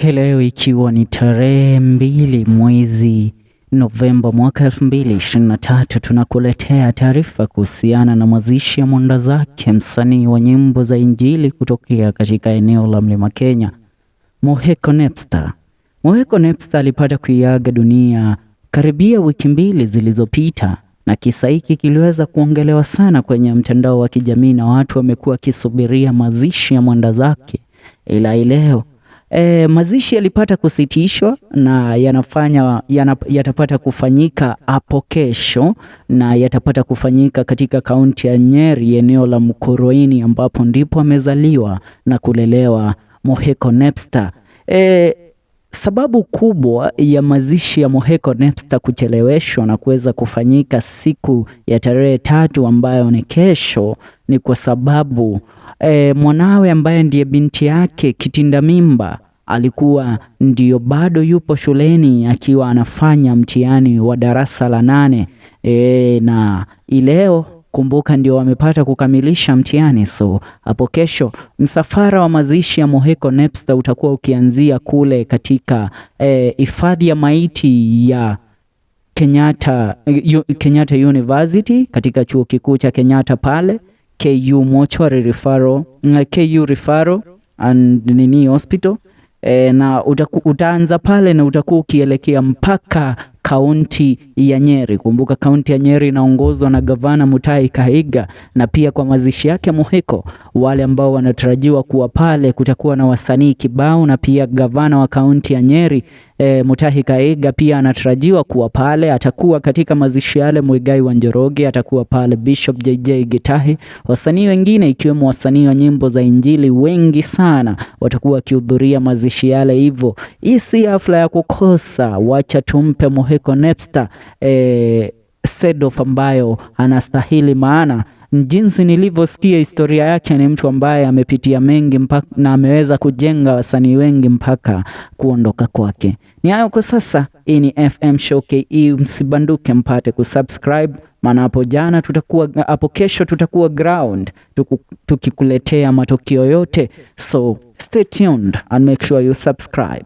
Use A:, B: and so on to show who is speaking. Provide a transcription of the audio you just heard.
A: Leo ikiwa ni tarehe 2 mwezi Novemba mwaka 2023, tunakuletea taarifa kuhusiana na mazishi ya mwenda zake msanii wa nyimbo za injili kutokea katika eneo la Mlima Kenya, Muhiko Nebster. Muhiko Nebster alipata kuiaga dunia karibia wiki 2 zilizopita, na kisa hiki kiliweza kuongelewa sana kwenye mtandao wa kijamii na watu wamekuwa kisubiria mazishi ya mwenda zake. Ila leo mazishi yalipata kusitishwa na yatapata kufanyika hapo kesho, na yatapata kufanyika katika kaunti ya Nyeri, eneo la Muhiko, ambapo ndipo amezaliwa na kulelewa Muhiko Nebster. Sababu kubwa ya mazishi ya Muhiko Nebster kucheleweshwa na kuweza kufanyika siku ya tarehe 3 ambayo ni kesho ni kwa sababu mwanawe ambaye ndiye binti yake kitinda mimba alikuwa ndio bado yupo shuleni akiwa anafanya mtihani wa darasa la 8, na leo kumbuka ndio wamepata kukamilisha mtihani. So hapo kesho msafara wa mazishi ya Muhiko Nebster utakuwa ukianzia kule katika hifadhi ya maiti ya Kenyatta University, katika chuo kikuu cha Kenyatta pale KU Mortuary Referral, KU Referral and Hospital, na utaanza pale na utakuwa ukielekea mpaka kaunti ya Nyeri. Kumbuka kaunti ya Nyeri inaongozwa na gavana Mathiko, na pia kwa mazishi yake Muhiko, wale ambao wanatarajiwa kuwa pale, kutakuwa na wasanii kibao, na pia gavana wa kaunti ya Nyeri Mathiko pia anatarajiwa kuwa pale. Atakuwa katika mazishi yale Muigai wa Njoroge, atakuwa pale Bishop JJ Gitahi, wasanii wengine ikiwemo wasanii wa nyimbo za injili wengi sana watakuwa wakihudhuria mazishi yale. Hivyo hii si hafla ya kukosa, wacha tumpe Muhiko Nebster send off ambayo anastahili, maana jinsi nilivyosikia historia yake ni mtu ambaye amepitia mengi na ameweza kujenga wasanii wengi mpaka kuondoka kwake. Ni hayo kwa sasa. Hii ni FM Show KE, msibanduke mpate kusubscribe, maana hapo kesho tutakuwa ground tukikuletea matokeo yote, so stay tuned and make sure you subscribe.